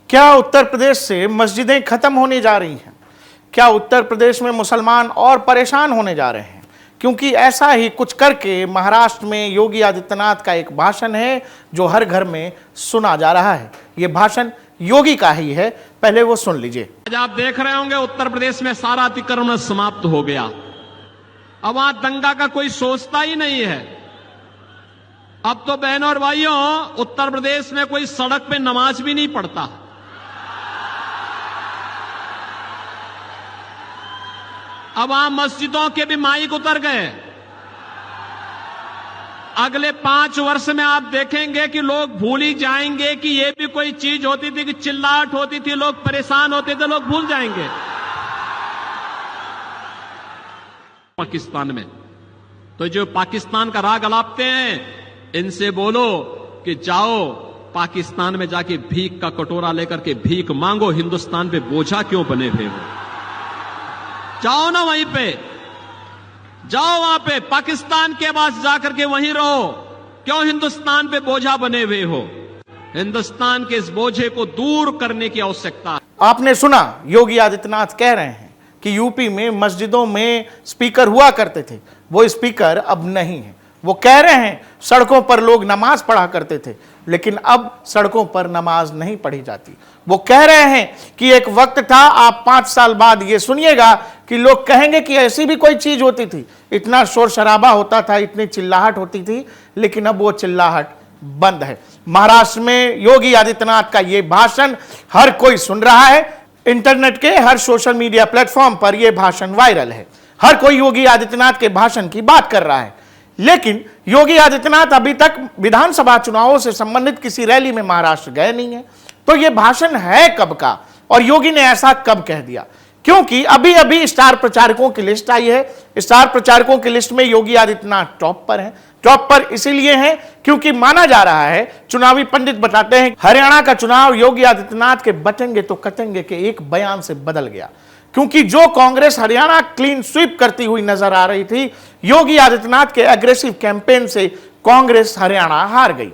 क्या उत्तर प्रदेश से मस्जिदें खत्म होने जा रही हैं? क्या उत्तर प्रदेश में मुसलमान और परेशान होने जा रहे हैं? क्योंकि ऐसा ही कुछ करके महाराष्ट्र में योगी आदित्यनाथ का एक भाषण है जो हर घर में सुना जा रहा है। यह भाषण योगी का ही है, पहले वो सुन लीजिए। आज आप देख रहे होंगे उत्तर प्रदेश में सारा अतिक्रमण समाप्त हो गया। अब वहां दंगा का कोई सोचता ही नहीं है। अब तो बहनों और भाइयों, उत्तर प्रदेश में कोई सड़क पे नमाज भी नहीं पढ़ता। अब वहां मस्जिदों के भी माइक उतर गए। अगले 5 वर्ष में आप देखेंगे कि लोग भूल ही जाएंगे कि ये भी कोई चीज होती थी, कि चिल्लाहट होती थी, लोग परेशान होते थे, लोग भूल जाएंगे। पाकिस्तान में तो जो पाकिस्तान का राग अलापते हैं, इनसे बोलो कि जाओ पाकिस्तान में जाके भीख का कटोरा लेकर के भीख मांगो। हिंदुस्तान पे बोझा क्यों बने हुए हो? जाओ ना, वहीं पे जाओ, वहां पे पाकिस्तान के पास जाकर के वहीं रहो। क्यों हिंदुस्तान पे बोझा बने हुए हो? हिंदुस्तान के इस बोझे को दूर करने की आवश्यकता है। आपने सुना, योगी आदित्यनाथ कह रहे हैं कि यूपी में मस्जिदों में स्पीकर हुआ करते थे, वो स्पीकर अब नहीं है। वो कह रहे हैं सड़कों पर लोग नमाज पढ़ा करते थे, लेकिन अब सड़कों पर नमाज नहीं पढ़ी जाती। वो कह रहे हैं कि एक वक्त था, आप 5 साल बाद ये सुनिएगा कि लोग कहेंगे कि ऐसी भी कोई चीज होती थी, इतना शोर शराबा होता था, इतनी चिल्लाहट होती थी, लेकिन अब वो चिल्लाहट बंद है। महाराष्ट्र में योगी आदित्यनाथ का ये भाषण हर कोई सुन रहा है। इंटरनेट के हर सोशल मीडिया प्लेटफॉर्म पर यह भाषण वायरल है। हर कोई योगी आदित्यनाथ के भाषण की बात कर रहा है, लेकिन योगी आदित्यनाथ अभी तक विधानसभा चुनावों से संबंधित किसी रैली में महाराष्ट्र गए नहीं है। तो यह भाषण है कब का, और योगी ने ऐसा कब कह दिया? क्योंकि अभी अभी स्टार प्रचारकों की लिस्ट आई है। स्टार प्रचारकों की लिस्ट में योगी आदित्यनाथ टॉप पर हैं। टॉप पर इसीलिए हैं क्योंकि माना जा रहा है, चुनावी पंडित बताते हैं, हरियाणा का चुनाव योगी आदित्यनाथ के बटेंगे तो कटेंगे के एक बयान से बदल गया। क्योंकि जो कांग्रेस हरियाणा क्लीन स्वीप करती हुई नजर आ रही थी, योगी आदित्यनाथ के एग्रेसिव कैंपेन से कांग्रेस हरियाणा हार गई।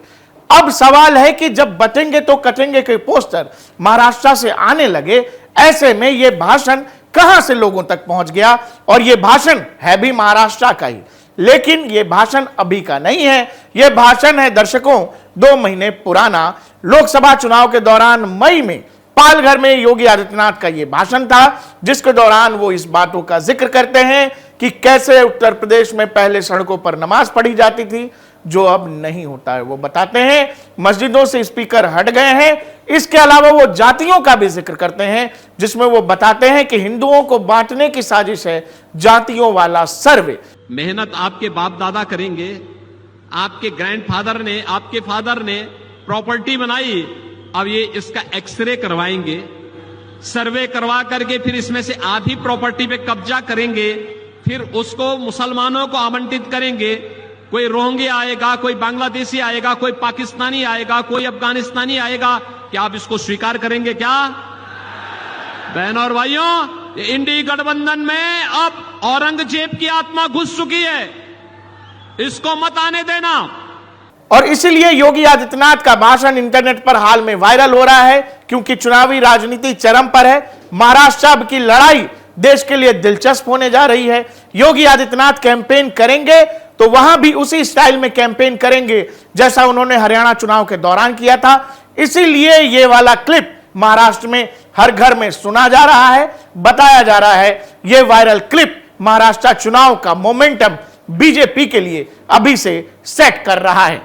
अब सवाल है कि जब बटेंगे तो कटेंगे के पोस्टर महाराष्ट्र से आने लगे, ऐसे में यह भाषण कहां से लोगों तक पहुंच गया? और यह भाषण है भी महाराष्ट्र का ही, लेकिन यह भाषण अभी का नहीं है। यह भाषण है दर्शकों 2 महीने पुराना। लोकसभा चुनाव के दौरान मई में पालघर में योगी आदित्यनाथ का यह भाषण था, जिसके दौरान वो इस बातों का जिक्र करते हैं कि कैसे उत्तर प्रदेश में पहले सड़कों पर नमाज पढ़ी जाती थी, जो अब नहीं होता है। वो बताते हैं मस्जिदों से स्पीकर हट गए हैं। इसके अलावा वो जातियों का भी जिक्र करते हैं, जिसमें वो बताते हैं कि हिंदुओं को बांटने की साजिश है, जातियों वाला सर्वे। मेहनत आपके बाप दादा करेंगे, आपके ग्रैंडफादर ने, आपके फादर ने प्रॉपर्टी बनाई, अब ये इसका एक्सरे करवाएंगे, सर्वे करवा करके फिर इसमें से आधी प्रॉपर्टी पे कब्जा करेंगे, फिर उसको मुसलमानों को आवंटित करेंगे। कोई रोहिंग्या आएगा, कोई बांग्लादेशी आएगा, कोई पाकिस्तानी आएगा, कोई अफगानिस्तानी आएगा, क्या आप इसको स्वीकार करेंगे? क्या बहनों और भाइयों, इंडी गठबंधन में अब औरंगजेब की आत्मा घुस चुकी है, इसको मत आने देना। और इसीलिए योगी आदित्यनाथ का भाषण इंटरनेट पर हाल में वायरल हो रहा है, क्योंकि चुनावी राजनीति चरम पर है। महाराष्ट्र की लड़ाई देश के लिए दिलचस्प होने जा रही है। योगी आदित्यनाथ कैंपेन करेंगे तो वहां भी उसी स्टाइल में कैंपेन करेंगे जैसा उन्होंने हरियाणा चुनाव के दौरान किया था। इसीलिए ये वाला क्लिप महाराष्ट्र में हर घर में सुना जा रहा है, बताया जा रहा है। ये वायरल क्लिप महाराष्ट्र चुनाव का मोमेंटम बीजेपी के लिए अभी से सेट कर रहा है।